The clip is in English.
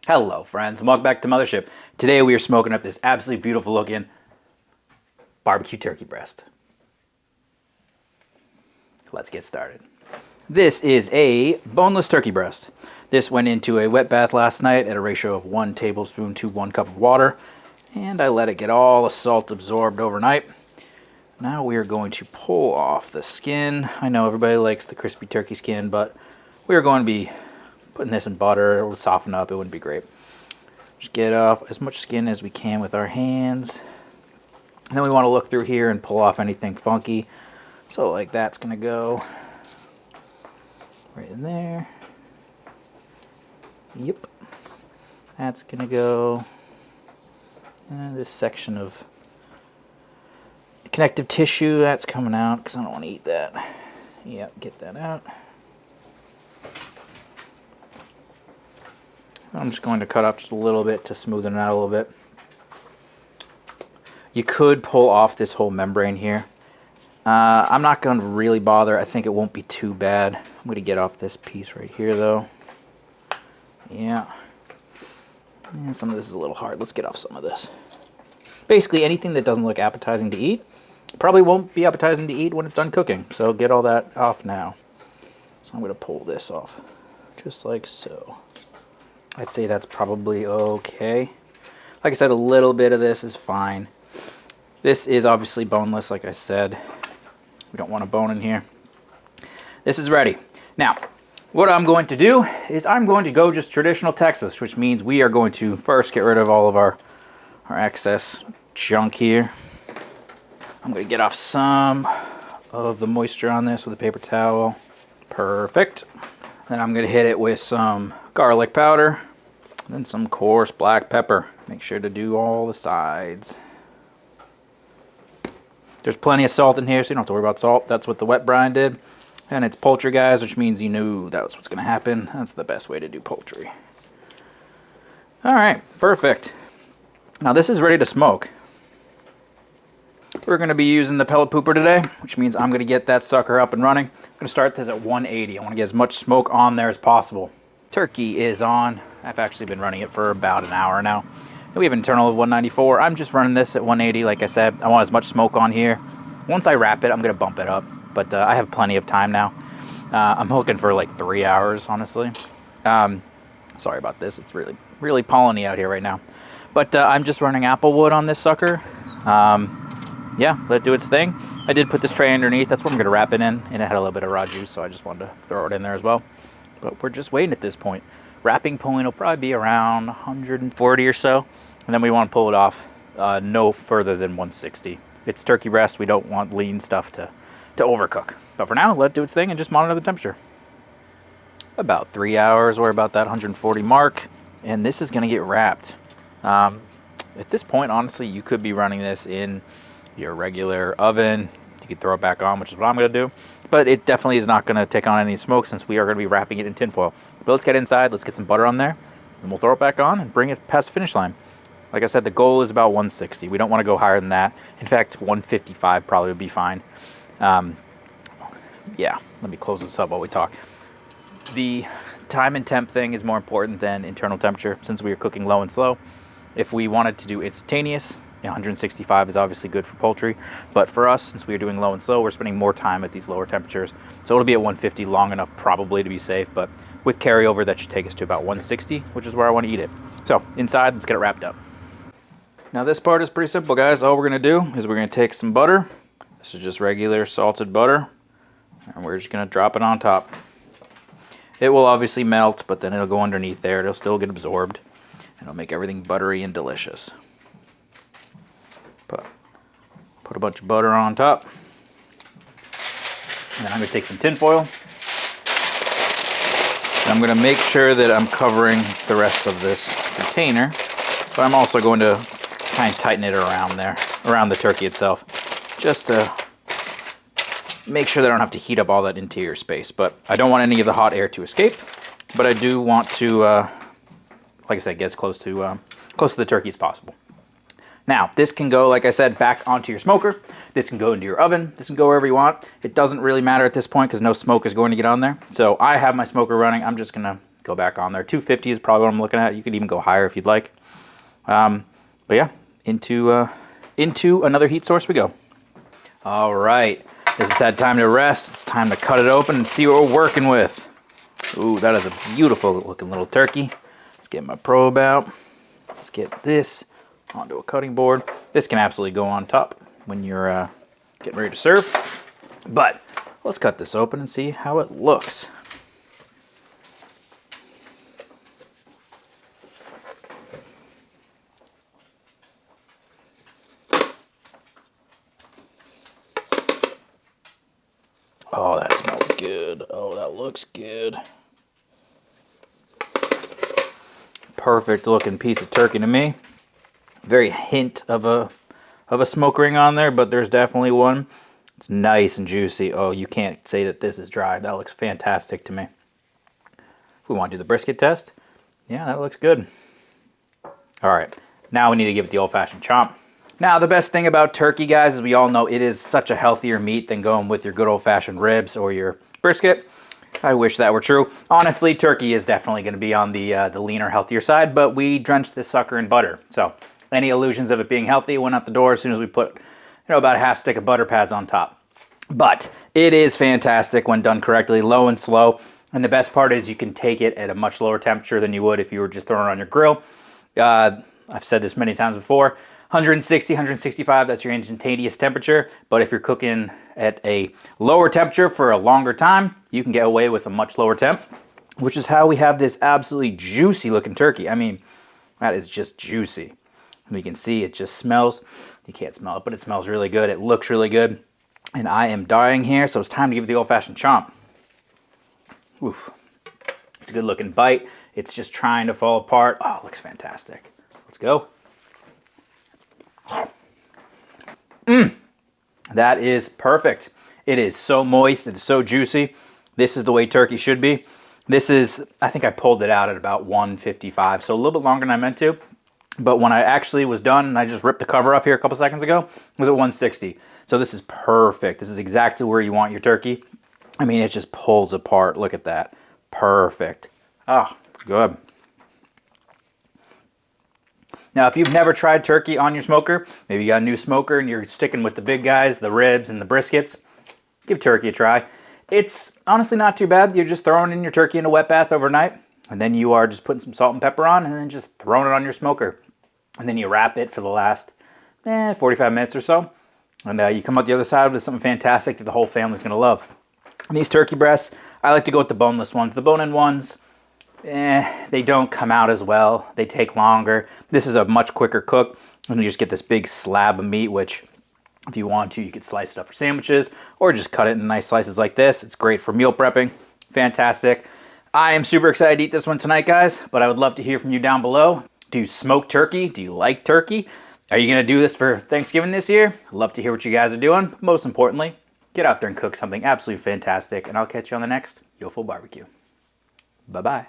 Hello friends, and welcome back to Mothership. Today we are smoking up this absolutely beautiful looking barbecue turkey breast. Let's get started. This is a boneless turkey breast. This went into a wet bath last night at a ratio of 1 tablespoon to 1 cup of water, and I let it get all the salt absorbed overnight. Now we are going to pull off the skin. I know everybody likes the crispy turkey skin, but we are going to be putting this in butter. It will soften up. It wouldn't be great. Just get off as much skin as we can with our hands. And then we want to look through here and pull off anything funky. So like that's going to go right in there. Yep. That's going to go. And this section of connective tissue, that's coming out because I don't want to eat that. Yep, get that out. I'm just going to cut off just a little bit to smoothen it out a little bit. You could pull off this whole membrane here. I'm not going to really bother. I think it won't be too bad. I'm going to get off this piece right here though. Yeah. And some of this is a little hard. Let's get off some of this. Basically anything that doesn't look appetizing to eat probably won't be appetizing to eat when it's done cooking. So get all that off now. So I'm going to pull this off just like so. I'd say that's probably okay. Like I said, a little bit of this is fine. This is obviously boneless, like I said. We don't want a bone in here. This is ready. Now, what I'm going to do is I'm going to go just traditional Texas, which means we are going to first get rid of all of our excess junk here. I'm going to get off some of the moisture on this with a paper towel. Perfect. Then I'm going to hit it with some garlic powder, and then some coarse black pepper. Make sure to do all the sides. There's plenty of salt in here, so you don't have to worry about salt. That's what the wet brine did. And it's poultry, guys, which means you knew that's what's going to happen. That's the best way to do poultry. All right, perfect. Now this is ready to smoke. We're going to be using the pellet pooper today, which means I'm going to get that sucker up and running. I'm going to start this at 180. I want to get as much smoke on there as possible. Turkey is on. I've actually been running it for about an hour now. We have an internal of 194. I'm just running this at 180, like I said. I want as much smoke on here. Once I wrap it, I'm going to bump it up. But I have plenty of time now. I'm hooking for like 3 hours, honestly. Sorry about this. It's really polleny out here right now. But I'm just running apple wood on this sucker. Yeah, let it do its thing. I did put this tray underneath. That's what I'm going to wrap it in. And it had a little bit of raw juice, so I just wanted to throw it in there as well. But we're just waiting at this point. Wrapping point will probably be around 140 or so. And then we want to pull it off no further than 160. It's turkey breast. We don't want lean stuff to overcook. But for now, let it do its thing and just monitor the temperature. About 3 hours. We're about that 140 mark. And this is going to get wrapped. At this point, honestly, you could be running this in your regular oven. You could throw it back on, which is what I'm going to do. But it definitely is not going to take on any smoke since we are going to be wrapping it in tinfoil. But let's get inside. Let's get some butter on there. And we'll throw it back on and bring it past the finish line. Like I said, the goal is about 160. We don't want to go higher than that. In fact, 155 probably would be fine. Yeah, let me close this up while we talk. The time and temp thing is more important than internal temperature since we are cooking low and slow. If we wanted to do instantaneous, 165 is obviously good for poultry, but for us, since we are doing low and slow, we're spending more time at these lower temperatures. So it'll be at 150 long enough probably to be safe, but with carryover, that should take us to about 160, which is where I want to eat it. So inside, let's get it wrapped up. Now this part is pretty simple, guys. All we're going to do is we're going to take some butter. This is just regular salted butter, and we're just going to drop it on top. It will obviously melt, but then it'll go underneath there. It'll still get absorbed, and it'll make everything buttery and delicious. Put a bunch of butter on top. And then I'm going to take some tin foil. And I'm going to make sure that I'm covering the rest of this container. But I'm also going to kind of tighten it around there, around the turkey itself. Just to make sure that I don't have to heat up all that interior space. But I don't want any of the hot air to escape. But I do want to, like I said, get as close to the turkey as possible. Now, this can go, like I said, back onto your smoker. This can go into your oven. This can go wherever you want. It doesn't really matter at this point because no smoke is going to get on there. So I have my smoker running. I'm just going to go back on there. 250 is probably what I'm looking at. You could even go higher if you'd like. But yeah, into another heat source we go. All right, this is that time to rest. It's time to cut it open and see what we're working with. Ooh, that is a beautiful looking little turkey. Let's get my probe out. Let's get this onto a cutting board. This can absolutely go on top when you're getting ready to serve. But let's cut this open and see how it looks. Oh, that smells good. Oh, that looks good. Perfect looking piece of turkey to me. Very hint of a smoke ring on there, but there's definitely one. It's nice and juicy. Oh, you can't say that this is dry. That looks fantastic to me. If we want to do the brisket test, yeah, that looks good. All right, now we need to give it the old-fashioned chomp. Now, the best thing about turkey, guys, is we all know it is such a healthier meat than going with your good old-fashioned ribs or your brisket. I wish that were true. Honestly, turkey is definitely going to be on the leaner, healthier side, but we drenched this sucker in butter. So any illusions of it being healthy went out the door as soon as we put, about a half stick of butter pads on top. But it is fantastic when done correctly, low and slow. And the best part is you can take it at a much lower temperature than you would if you were just throwing it on your grill. I've said this many times before. 160, 165, that's your instantaneous temperature. But if you're cooking at a lower temperature for a longer time, you can get away with a much lower temp, which is how we have this absolutely juicy looking turkey. I mean, that is just juicy. And we can see it just smells. You can't smell it, but it smells really good. It looks really good. And I am dying here, so it's time to give it the old-fashioned chomp. Oof. It's a good looking bite. It's just trying to fall apart. Oh, it looks fantastic. Let's go. That is perfect. It is so moist. It is so juicy. This is the way turkey should be. This is, I think I pulled it out at about 155, so a little bit longer than I meant to. But when I actually was done, and I just ripped the cover off here a couple seconds ago, it was at 160. So this is perfect. This is exactly where you want your turkey. I mean, it just pulls apart. Look at that. Perfect. Oh, good. Now, if you've never tried turkey on your smoker, maybe you got a new smoker and you're sticking with the big guys, the ribs and the briskets, give turkey a try. It's honestly not too bad. You're just throwing in your turkey in a wet bath overnight, and then you are just putting some salt and pepper on and then just throwing it on your smoker. And then you wrap it for the last 45 minutes or so. And you come out the other side with something fantastic that the whole family's going to love. And these turkey breasts, I like to go with the boneless ones. The bone-in ones, they don't come out as well. They take longer. This is a much quicker cook. And you just get this big slab of meat, which if you want to, you could slice it up for sandwiches or just cut it in nice slices like this. It's great for meal prepping. Fantastic. I am super excited to eat this one tonight, guys, but I would love to hear from you down below. Do you smoke turkey? Do you like turkey? Are you going to do this for Thanksgiving this year? I'd love to hear what you guys are doing. Most importantly, get out there and cook something absolutely fantastic, and I'll catch you on the next UFOBBQ. Bye-bye.